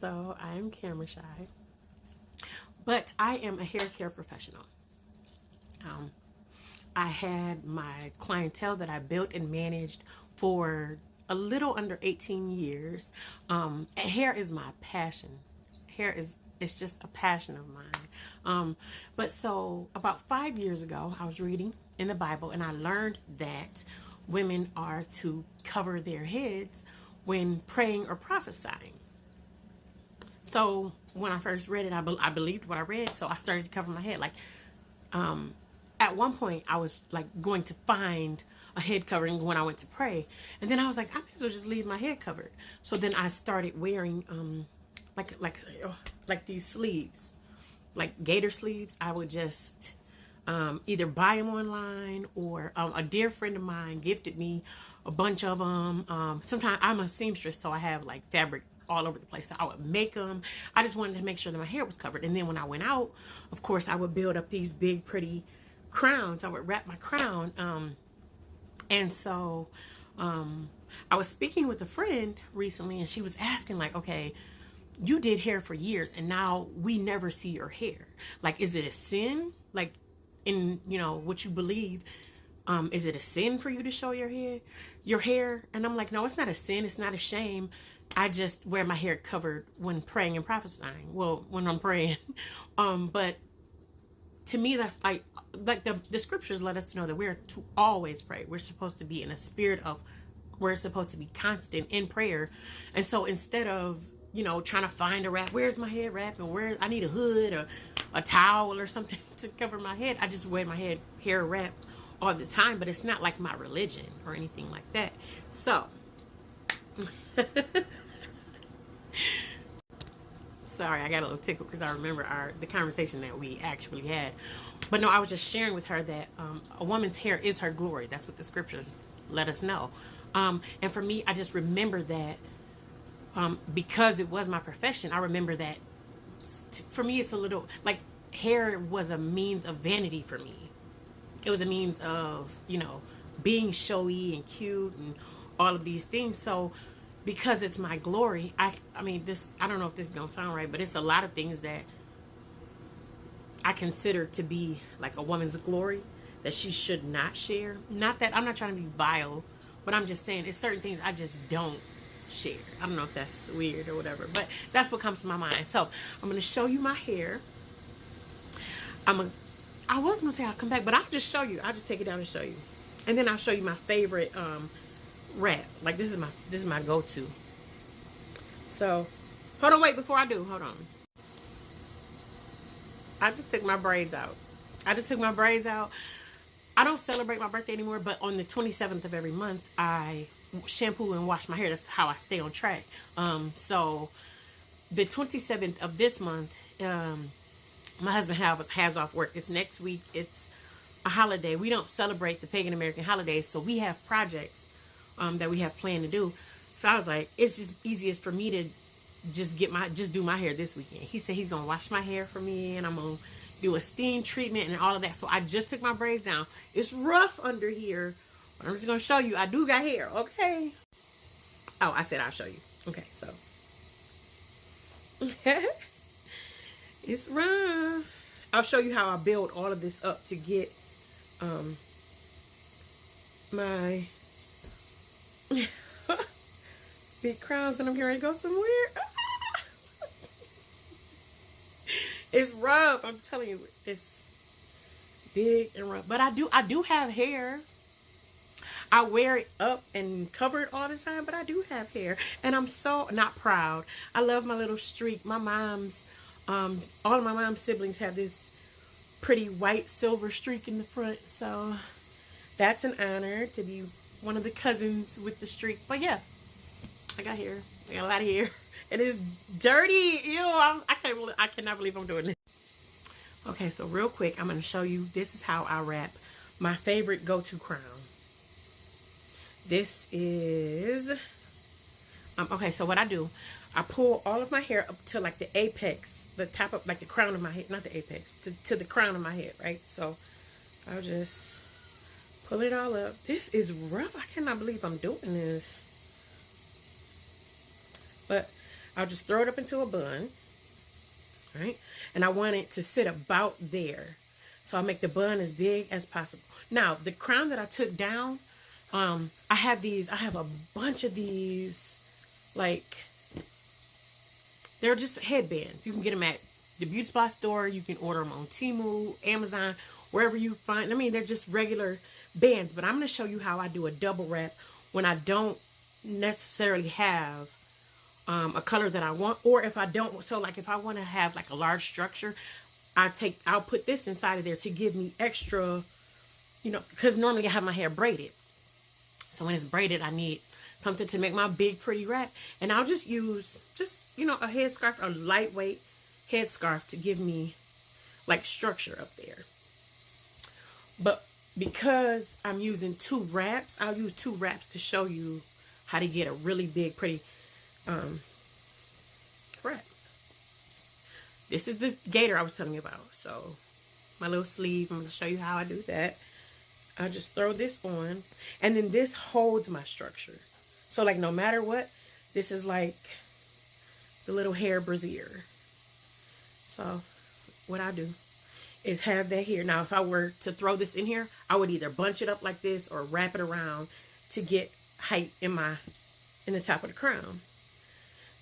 So I am camera shy, but I am a hair care professional. I had my clientele that I built and managed for a little under 18 years. And hair is my passion. Hair is, it's just a passion of mine. But so about 5 years ago, I was reading in the Bible and I learned that women are to cover their heads when praying or prophesying. So when I first read it, I believed what I read. So I started to cover my head. Like, at one point I was like going to find a head covering when I went to pray. And then I was like, I might as well just leave my head covered. So then I started wearing, like these sleeves, like gator sleeves. I would just, either buy them online or, a dear friend of mine gifted me a bunch of them. Sometimes I'm a seamstress, so I have like fabric all over the place. So I would make them. I just wanted to make sure that my hair was covered. And then when I went out, of course, I would build up these big, pretty crowns. I would wrap my crown. And so I was speaking with a friend recently, and she was asking, like, okay, you did hair for years, and now we never see your hair. Like, is it a sin? Like, in, you know, what you believe, is it a sin for you to show your hair? And I'm like, no, it's not a sin. It's not a shame. I just wear my hair covered when praying and prophesying. Well, when I'm praying. But to me, that's like the scriptures let us know that we're to always pray. We're supposed to be in a spirit of, we're supposed to be constant in prayer. And so instead of, you know, trying to find a wrap, where's my head wrap, and where I need a hood or a towel or something to cover my head, I just wear my hair wrap all the time. But it's not like my religion or anything like that. So sorry, I got a little tickled because I remember the conversation that we actually had. But no, I was just sharing with her that a woman's hair is her glory. That's what the scriptures let us know. And for me, I just remember that because it was my profession, I remember that for me, it's a little like hair was a means of vanity for me. It was a means of, you know, being showy and cute and all of these things. So because it's my glory, I mean, this, I don't know if this is gonna sound right, but it's a lot of things that I consider to be like a woman's glory that she should not share. Not that I'm not trying to be vile, but I'm just saying it's certain things I just don't share. I don't know if that's weird or whatever, but that's what comes to my mind. So I'm gonna show you my hair. I was gonna say I'll come back, but I'll just show you. I'll just take it down and show you, and then I'll show you my favorite wrap. Like this is my go-to. So hold on, wait, before I do, hold on. I just took my braids out. I don't celebrate my birthday anymore, but on the 27th of every month I shampoo and wash my hair. That's how I stay on track. So the 27th of this month, my husband has off work. It's next week. It's a holiday. We don't celebrate the pagan American holidays, so we have projects that we have planned to do. So I was like, it's just easiest for me to just do my hair this weekend. He said he's gonna wash my hair for me, and I'm gonna do a steam treatment and all of that. So I just took my braids down. It's rough under here, but I'm just gonna show you I do got hair. Okay. Oh, I said I'll show you. Okay, so it's rough. I'll show you how I build all of this up to get my big crowns, and I'm getting ready to go somewhere. It's rough. I'm telling you, it's big and rough. But I do have hair. I wear it up and cover it all the time, but I do have hair, and I'm so not proud. I love my little streak. My mom's, all of my mom's siblings have this pretty white silver streak in the front, so that's an honor to be one of the cousins with the streak. But yeah, I got hair. I got a lot of hair. It is dirty. Ew, I cannot believe I'm doing this. Okay, so real quick, I'm going to show you. This is how I wrap my favorite go-to crown. This is, okay, so what I do, I pull all of my hair up to like the apex, the top of, like the crown of my head, not the apex, to the crown of my head, right? So I'll just pull it all up. This is rough. I cannot believe I'm doing this. But I'll just throw it up into a bun, right? And I want it to sit about there. So I'll make the bun as big as possible. Now, the crown that I took down, I have a bunch of these, like, they're just headbands. You can get them at the beauty supply store. You can order them on Temu, Amazon, wherever you find. I mean, they're just regular bands. But I'm going to show you how I do a double wrap when I don't necessarily have a color that I want. Or if I don't, so like if I want to have like a large structure, I'll put this inside of there to give me extra, you know, because normally I have my hair braided. So when it's braided, I need something to make my big pretty wrap. And I'll just use you know, a headscarf, a lightweight headscarf to give me like structure up there. But because I'm using 2 wraps, I'll use 2 wraps to show you how to get a really big pretty wrap. This is the gaiter I was telling you about. So my little sleeve, I'm going to show you how I do that. I'll just throw this on, and then this holds my structure. So like no matter what, this is like the little hair brassiere. So what I do is have that here. Now if I were to throw this in here, I would either bunch it up like this or wrap it around to get height in the top of the crown.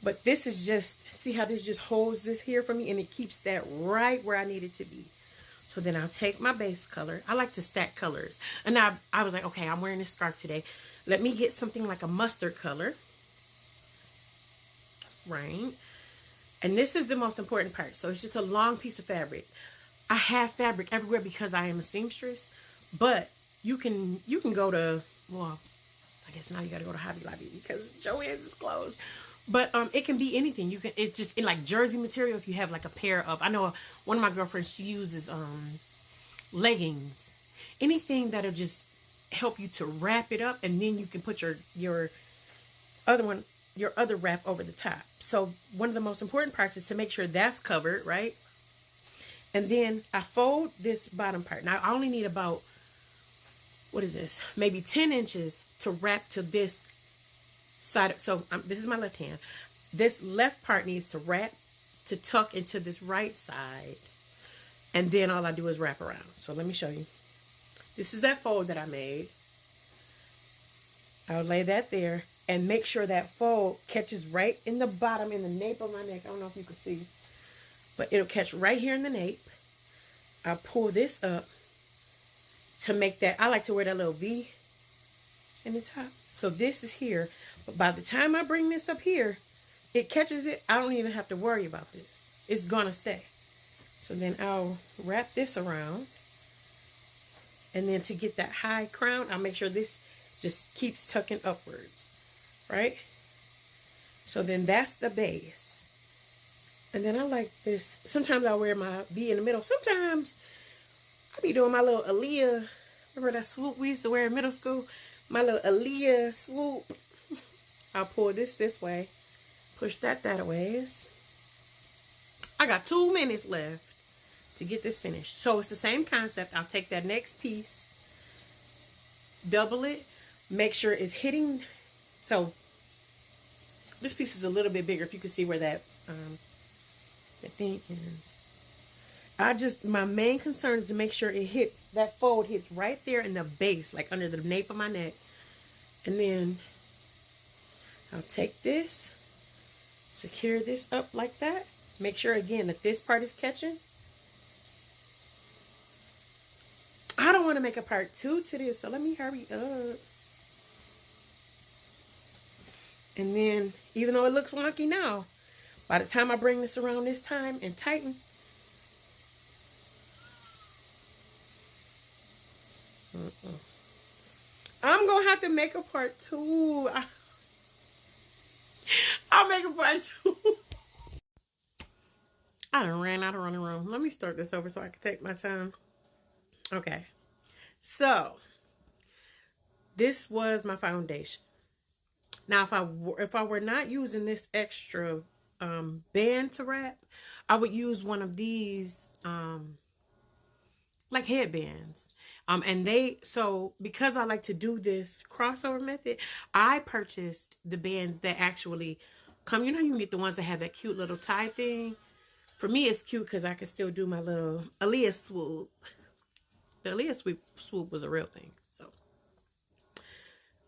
But this is just, see how this just holds this here for me, and it keeps that right where I need it to be. So then I'll take my base color. I like to stack colors. And now I was like, okay, I'm wearing this scarf today. Let me get something like a mustard color. Right? And this is the most important part. So it's just a long piece of fabric. I have fabric everywhere because I am a seamstress. But you can go to, well, I guess now you got to go to Hobby Lobby because Joann's is closed. But it can be anything. You can, it's just in like jersey material. If you have like a pair of, I know one of my girlfriends, she uses leggings. Anything that'll just help you to wrap it up, and then you can put your other wrap over the top. So one of the most important parts is to make sure that's covered, right? And then I fold this bottom part. Now I only need about, what is this? Maybe 10 inches to wrap to this side. So this is my left hand. This left part needs to wrap to tuck into this right side. And then all I do is wrap around. So let me show you. This is that fold that I made. I'll lay that there and make sure that fold catches right in the bottom, in the nape of my neck. I don't know if you can see, but it'll catch right here in the nape. I'll pull this up to make that. I like to wear that little V in the top. So this is here. But by the time I bring this up here, it catches it. I don't even have to worry about this. It's going to stay. So then I'll wrap this around. And then to get that high crown, I'll make sure this just keeps tucking upwards. Right? So then that's the base. And then I like this. Sometimes I'll wear my V in the middle. Sometimes I'll be doing my little Aaliyah. Remember that swoop we used to wear in middle school? My little Aaliyah swoop. I'll pull this way. Push that ways. I got 2 minutes left to get this finished. So it's the same concept. I'll take that next piece, double it, make sure it's hitting. So this piece is a little bit bigger, if you can see where that thing is. My main concern is to make sure it hits, that fold hits right there in the base, like under the nape of my neck. And then I'll take this, secure this up like that. Make sure again that this part is catching. I don't want to make a part 2 to this, so let me hurry up. And then, even though it looks wonky now, by the time I bring this around this time and tighten, I'm going to have to make a part 2. I'll make a part 2. I done ran out of running room. Let me start this over so I can take my time. Okay. So, this was my foundation. Now, if I were not using this extra band to wrap, I would use one of these like headbands. So because I like to do this crossover method, I purchased the bands that actually come, you know, you can get the ones that have that cute little tie thing. For me, it's cute because I can still do my little Aaliyah swoop. The Aaliyah swoop was a real thing. So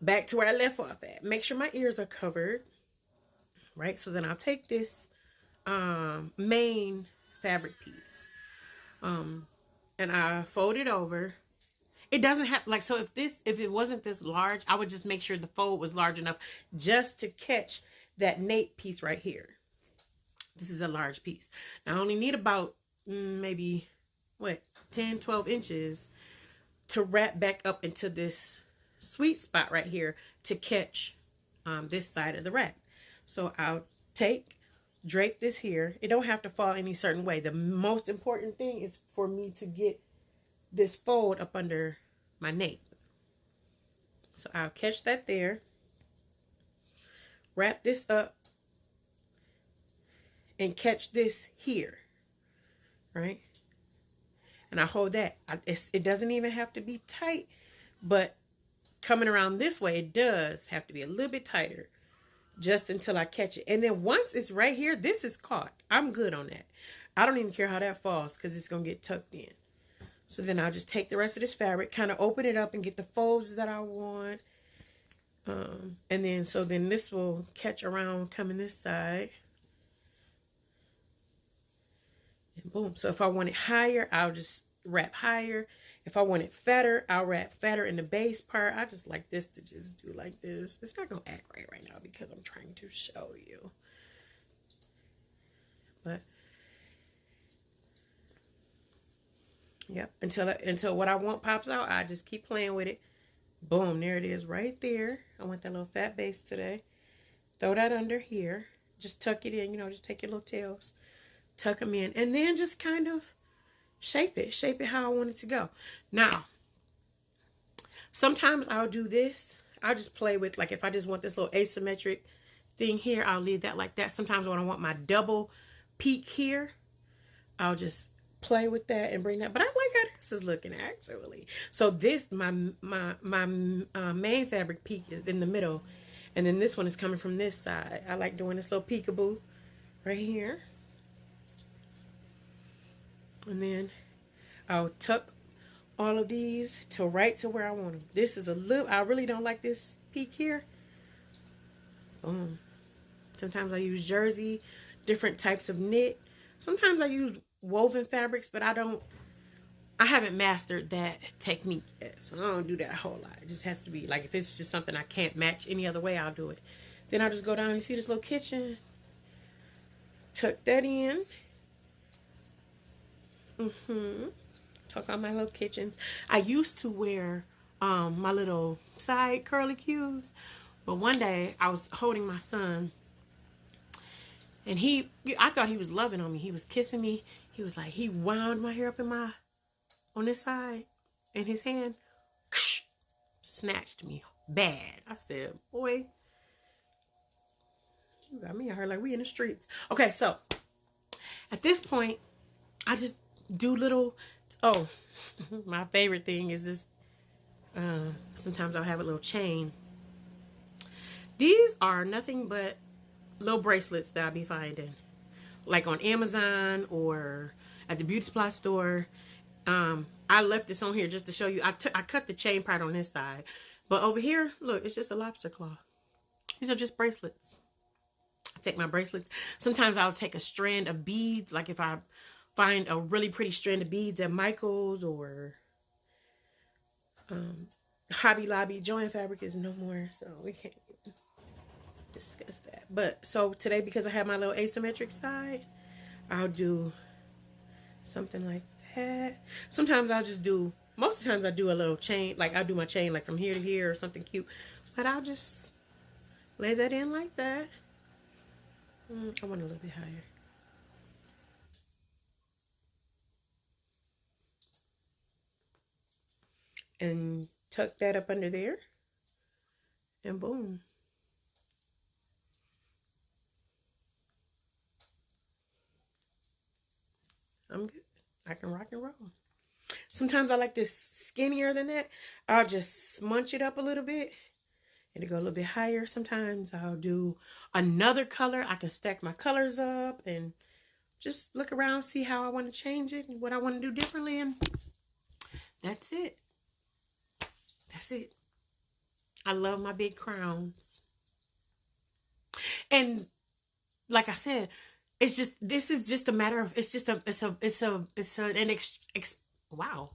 back to where I left off at. Make sure my ears are covered, right? So then I'll take this main fabric piece, and I fold it over. It doesn't have, like, so if it wasn't this large, I would just make sure the fold was large enough just to catch that nape piece right here. This is a large piece. Now I only need about maybe, what, 10, 12 inches to wrap back up into this sweet spot right here to catch this side of the wrap. So I'll drape this here. It don't have to fall any certain way. The most important thing is for me to get this fold up under my nape. So I'll catch that there, wrap this up, and catch this here, right? And I hold that. It doesn't even have to be tight, but coming around this way, it does have to be a little bit tighter just until I catch it. And then once it's right here, this is caught. I'm good on that. I don't even care how that falls because it's going to get tucked in. So then I'll just take the rest of this fabric, kind of open it up and get the folds that I want. And then, so then this will catch around coming this side. And boom. So if I want it higher, I'll just wrap higher. If I want it fatter, I'll wrap fatter in the base part. I just like this to just do like this. It's not going to act right now because I'm trying to show you. But yep, until what I want pops out, I just keep playing with it. Boom, there it is right there. I want that little fat base today. Throw that under here. Just tuck it in, you know, just take your little tails, tuck them in, and then just kind of shape it how I want it to go. Now, sometimes I'll do this. I'll just play with, like, if I just want this little asymmetric thing here, I'll leave that like that. Sometimes when I want my double peak here, I'll just play with that and bring that. But I like how this is looking actually. So this, my main fabric peak is in the middle, and then this one is coming from this side. I like doing this little peekaboo right here. And then I'll tuck all of these to right to where I want them. This is a little, I really don't like this peak here. Boom. Sometimes I use jersey, different types of knit. Sometimes I use woven fabrics, but I haven't mastered that technique yet. So I don't do that a whole lot. It just has to be, like, if it's just something I can't match any other way, I'll do it. Then I'll just go down and see this little kitchen. Tuck that in. Tuck on my little kitchens. I used to wear my little side curly cues, but one day I was holding my son, and I thought he was loving on me. He was kissing me. He was like, he wound my hair up on this side, and his hand snatched me bad. I said, boy, you got me out here like we in the streets. Okay, so at this point, I just do little, my favorite thing is this, sometimes I'll have a little chain. These are nothing but little bracelets that I'll be finding, like on Amazon or at the beauty supply store. I left this on here just to show you. I cut the chain part on this side, but over here, look, it's just a lobster claw. These are just bracelets. I take my bracelets. Sometimes I'll take a strand of beads, like if I find a really pretty strand of beads at Michael's or Hobby Lobby. Joann Fabric is no more, so we can't discuss that. But so today, because I have my little asymmetric side, I'll do something like that. Sometimes I'll just do, most of the times I do a little chain, like I'll do my chain like from here to here or something cute, but I'll just lay that in like that. I want a little bit higher. And tuck that up under there, and boom. I'm good. I can rock and roll. Sometimes I like this skinnier than that. I'll just munch it up a little bit It'll go a little bit higher. Sometimes I'll do another color. I can stack my colors up and just look around, see how I want to change it and what I want to do differently. And that's it. That's it. I love my big crowns. And like I said, it's just, this is just a matter of, wow.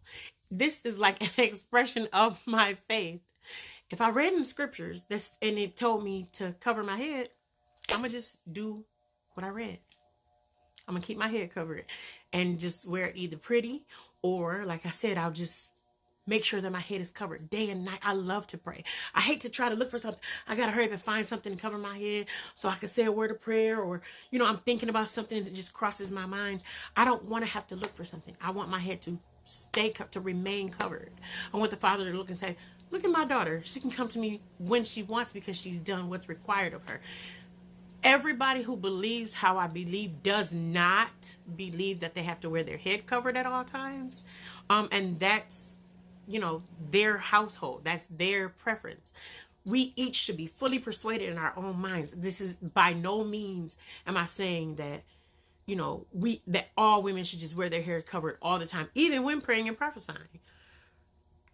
This is like an expression of my faith. If I read in the scriptures this and it told me to cover my head, I'm going to just do what I read. I'm going to keep my head covered and just wear it either pretty or, like I said, I'll just make sure that my head is covered day and night. I love to pray. I hate to try to look for something. I got to hurry up and find something to cover my head so I can say a word of prayer, or, you know, I'm thinking about something that just crosses my mind. I don't want to have to look for something. I want my head to to remain covered. I want the Father to look and say, look at my daughter. She can come to me when she wants because she's done what's required of her. Everybody who believes how I believe does not believe that they have to wear their head covered at all times. And that's, you know, their household. That's their preference. We each should be fully persuaded in our own minds. This is by no means am I saying that, you know, that all women should just wear their hair covered all the time, even when praying and prophesying.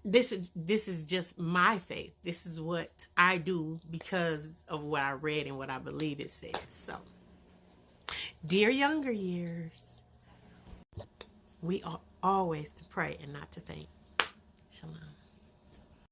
This is just my faith. This is what I do because of what I read and what I believe it says. So, dear younger years, we are always to pray and not to faint. Shalom.